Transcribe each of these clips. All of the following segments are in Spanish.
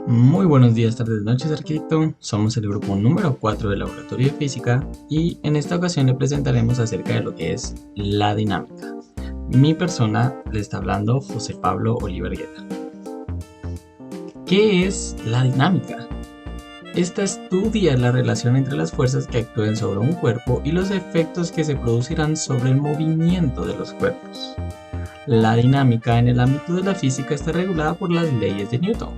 Muy buenos días, tardes, noches, arquitecto. Somos el grupo número 4 del Laboratorio de Física y en esta ocasión le presentaremos acerca de lo que es la dinámica. Mi persona le está hablando José Pablo Oliver Guetta. ¿Qué es la dinámica? Esta estudia la relación entre las fuerzas que actúen sobre un cuerpo y los efectos que se producirán sobre el movimiento de los cuerpos. La dinámica en el ámbito de la física está regulada por las leyes de Newton.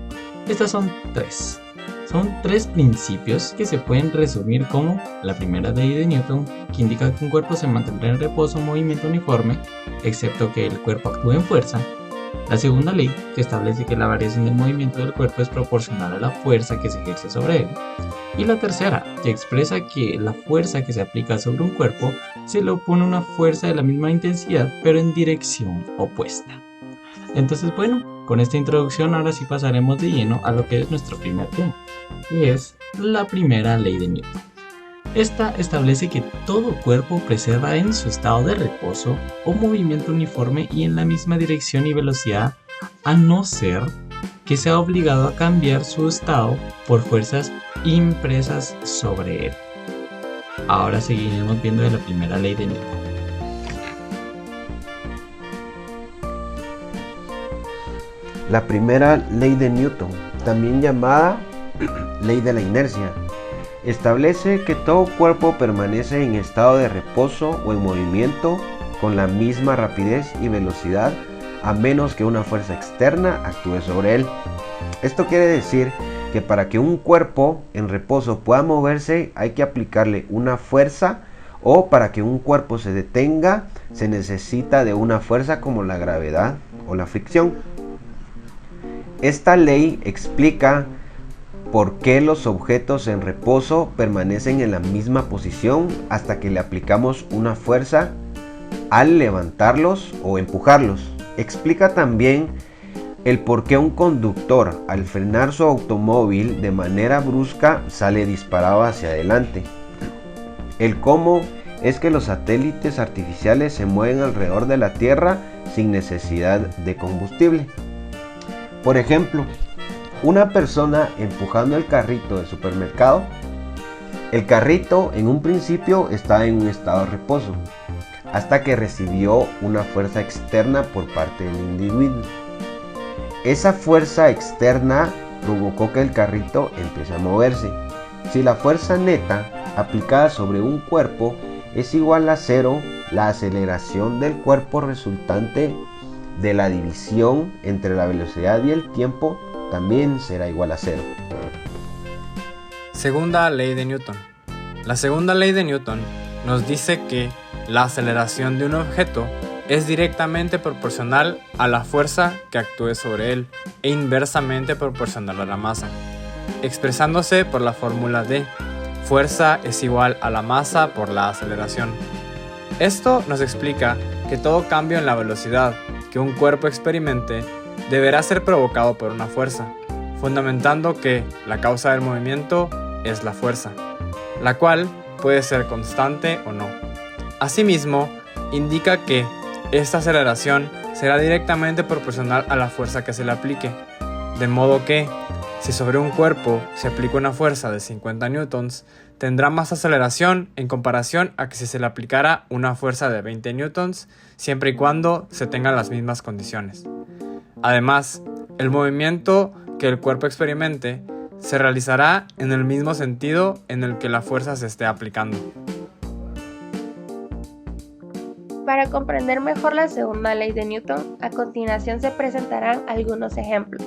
Estas son tres. Son tres principios que se pueden resumir como la primera ley de Newton, que indica que un cuerpo se mantendrá en reposo o movimiento uniforme, excepto que el cuerpo actúe en fuerza. La segunda ley, que establece que la variación del movimiento del cuerpo es proporcional a la fuerza que se ejerce sobre él. Y la tercera, que expresa que la fuerza que se aplica sobre un cuerpo se le opone una fuerza de la misma intensidad, pero en dirección opuesta. Entonces, bueno, con esta introducción ahora sí pasaremos de lleno a lo que es nuestro primer tema, y es la primera ley de Newton. Esta establece que todo cuerpo preserva en su estado de reposo o movimiento uniforme y en la misma dirección y velocidad, a no ser que sea obligado a cambiar su estado por fuerzas impresas sobre él. Ahora seguiremos viendo de la primera ley de Newton. La primera ley de Newton, también llamada ley de la inercia, establece que todo cuerpo permanece en estado de reposo o en movimiento con la misma rapidez y velocidad a menos que una fuerza externa actúe sobre él. Esto quiere decir que para que un cuerpo en reposo pueda moverse hay que aplicarle una fuerza, o para que un cuerpo se detenga se necesita de una fuerza como la gravedad o la fricción. Esta ley explica por qué los objetos en reposo permanecen en la misma posición hasta que le aplicamos una fuerza al levantarlos o empujarlos. Explica también el por qué un conductor al frenar su automóvil de manera brusca sale disparado hacia adelante. El cómo es que los satélites artificiales se mueven alrededor de la Tierra sin necesidad de combustible. Por ejemplo, una persona empujando el carrito del supermercado. El carrito en un principio estaba en un estado de reposo, hasta que recibió una fuerza externa por parte del individuo. Esa fuerza externa provocó que el carrito empiece a moverse. Si la fuerza neta aplicada sobre un cuerpo es igual a cero, la aceleración del cuerpo resultante de la división entre la velocidad y el tiempo también será igual a cero. Segunda ley de Newton. La segunda ley de Newton nos dice que la aceleración de un objeto es directamente proporcional a la fuerza que actúe sobre él e inversamente proporcional a la masa, expresándose por la fórmula de fuerza es igual a la masa por la aceleración. Esto nos explica que todo cambio en la velocidad que un cuerpo experimente deberá ser provocado por una fuerza, fundamentando que la causa del movimiento es la fuerza, la cual puede ser constante o no. Asimismo, indica que esta aceleración será directamente proporcional a la fuerza que se le aplique, de modo que, si sobre un cuerpo se aplica una fuerza de 50 newtons, tendrá más aceleración en comparación a que si se le aplicara una fuerza de 20 newtons, siempre y cuando se tengan las mismas condiciones. Además, el movimiento que el cuerpo experimente se realizará en el mismo sentido en el que la fuerza se esté aplicando. Para comprender mejor la segunda ley de Newton, a continuación se presentarán algunos ejemplos.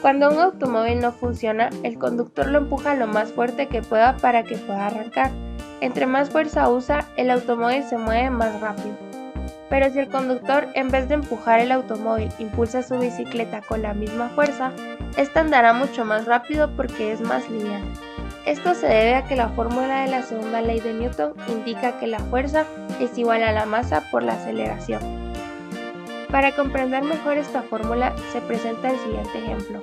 Cuando un automóvil no funciona, el conductor lo empuja lo más fuerte que pueda para que pueda arrancar. Entre más fuerza usa, el automóvil se mueve más rápido. Pero si el conductor, en vez de empujar el automóvil, impulsa su bicicleta con la misma fuerza, esta andará mucho más rápido porque es más liviana. Esto se debe a que la fórmula de la segunda ley de Newton indica que la fuerza es igual a la masa por la aceleración. Para comprender mejor esta fórmula se presenta el siguiente ejemplo,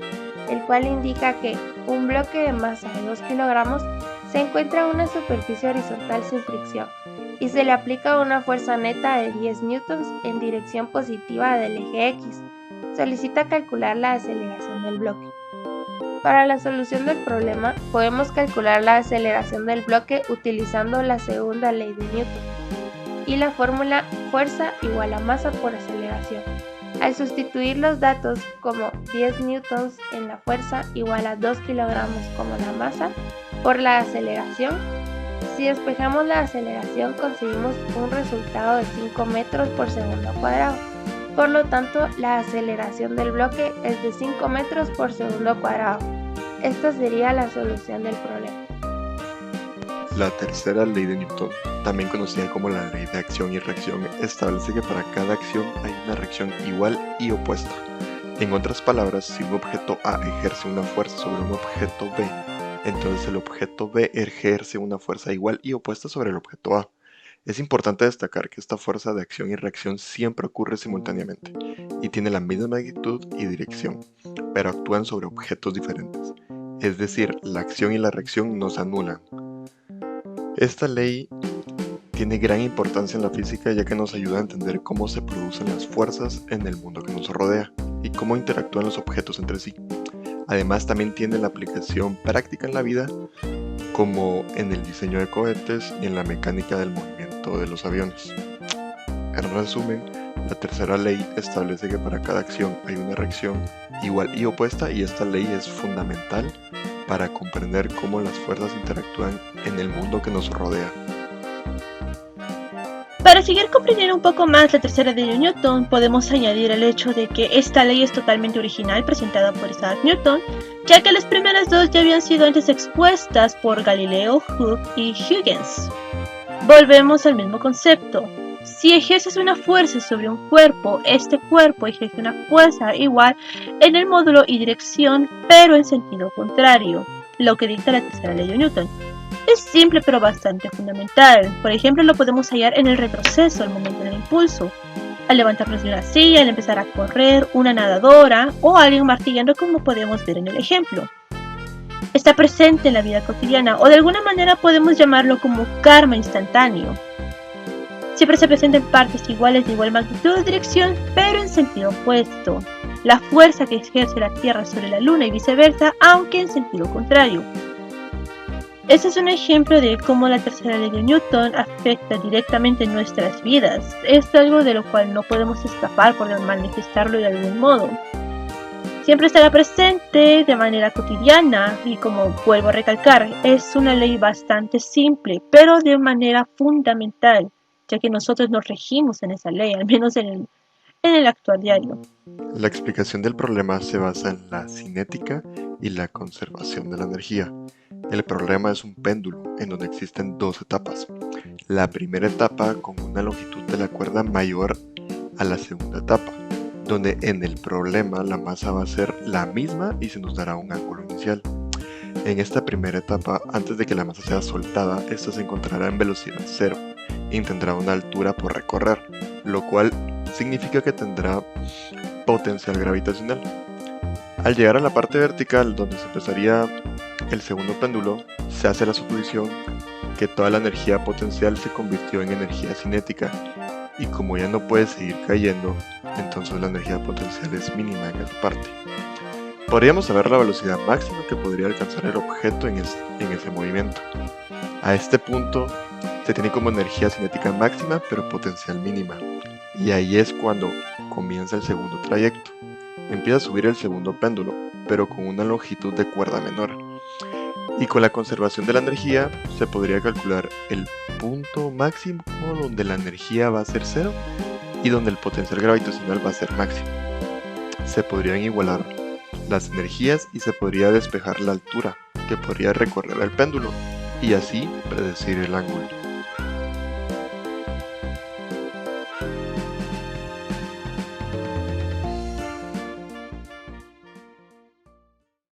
el cual indica que un bloque de masa de 2 kilogramos se encuentra en una superficie horizontal sin fricción y se le aplica una fuerza neta de 10 newtons en dirección positiva del eje X. Solicita calcular la aceleración del bloque. Para la solución del problema, podemos calcular la aceleración del bloque utilizando la segunda ley de Newton y la fórmula fuerza igual a masa por aceleración. Al sustituir los datos como 10 newtons en la fuerza igual a 2 kilogramos como la masa por la aceleración, si despejamos la aceleración conseguimos un resultado de 5 metros por segundo cuadrado. Por lo tanto, la aceleración del bloque es de 5 metros por segundo cuadrado. Esta sería la solución del problema. La tercera ley de Newton, también conocida como la ley de acción y reacción, establece que para cada acción hay una reacción igual y opuesta. En otras palabras, si un objeto A ejerce una fuerza sobre un objeto B, entonces el objeto B ejerce una fuerza igual y opuesta sobre el objeto A. Es importante destacar que esta fuerza de acción y reacción siempre ocurre simultáneamente y tiene la misma magnitud y dirección, pero actúan sobre objetos diferentes. Es decir, la acción y la reacción no se anulan. Esta ley tiene gran importancia en la física ya que nos ayuda a entender cómo se producen las fuerzas en el mundo que nos rodea y cómo interactúan los objetos entre sí. Además también tiene la aplicación práctica en la vida, como en el diseño de cohetes y en la mecánica del movimiento de los aviones. En resumen, la tercera ley establece que para cada acción hay una reacción igual y opuesta, y esta ley es fundamental para comprender cómo las fuerzas interactúan en el mundo que nos rodea. Para seguir comprendiendo un poco más la tercera ley de Newton, podemos añadir el hecho de que esta ley es totalmente original, presentada por Isaac Newton, ya que las primeras dos ya habían sido antes expuestas por Galileo, Hooke y Huygens. Volvemos al mismo concepto. Si ejerces una fuerza sobre un cuerpo, este cuerpo ejerce una fuerza igual en el módulo y dirección, pero en sentido contrario, lo que dicta la tercera ley de Newton. Es simple pero bastante fundamental. Por ejemplo, lo podemos hallar en el retroceso, el momento del impulso. Al levantarnos de una silla, al empezar a correr, una nadadora o alguien martillando, como podemos ver en el ejemplo. Está presente en la vida cotidiana, o de alguna manera podemos llamarlo como karma instantáneo. Siempre se presenta en partes iguales de igual magnitud o dirección, pero en sentido opuesto. La fuerza que ejerce la Tierra sobre la Luna y viceversa, aunque en sentido contrario. Este es un ejemplo de cómo la tercera ley de Newton afecta directamente nuestras vidas. Es algo de lo cual no podemos escapar por manifestarlo de algún modo. Siempre estará presente de manera cotidiana y, como vuelvo a recalcar, es una ley bastante simple, pero de manera fundamental, ya que nosotros nos regimos en esa ley, al menos en el actual diario. La explicación del problema se basa en la cinética y la conservación de la energía. El problema es un péndulo en donde existen dos etapas. La primera etapa con una longitud de la cuerda mayor a la segunda etapa, donde en el problema la masa va a ser la misma y se nos dará un ángulo inicial. En esta primera etapa, antes de que la masa sea soltada, esta se encontrará en velocidad cero y tendrá una altura por recorrer, lo cual significa que tendrá potencial gravitacional. Al llegar a la parte vertical, donde se empezaría el segundo péndulo, se hace la suposición que toda la energía potencial se convirtió en energía cinética, y como ya no puede seguir cayendo, entonces la energía potencial es mínima en esa parte. Podríamos saber la velocidad máxima que podría alcanzar el objeto en ese movimiento. A este punto se tiene como energía cinética máxima pero potencial mínima, y ahí es cuando comienza el segundo trayecto. Empieza a subir el segundo péndulo, pero con una longitud de cuerda menor. Y con la conservación de la energía se podría calcular el punto máximo donde la energía va a ser cero y donde el potencial gravitacional va a ser máximo. Se podrían igualar las energías y se podría despejar la altura que podría recorrer el péndulo y así predecir el ángulo.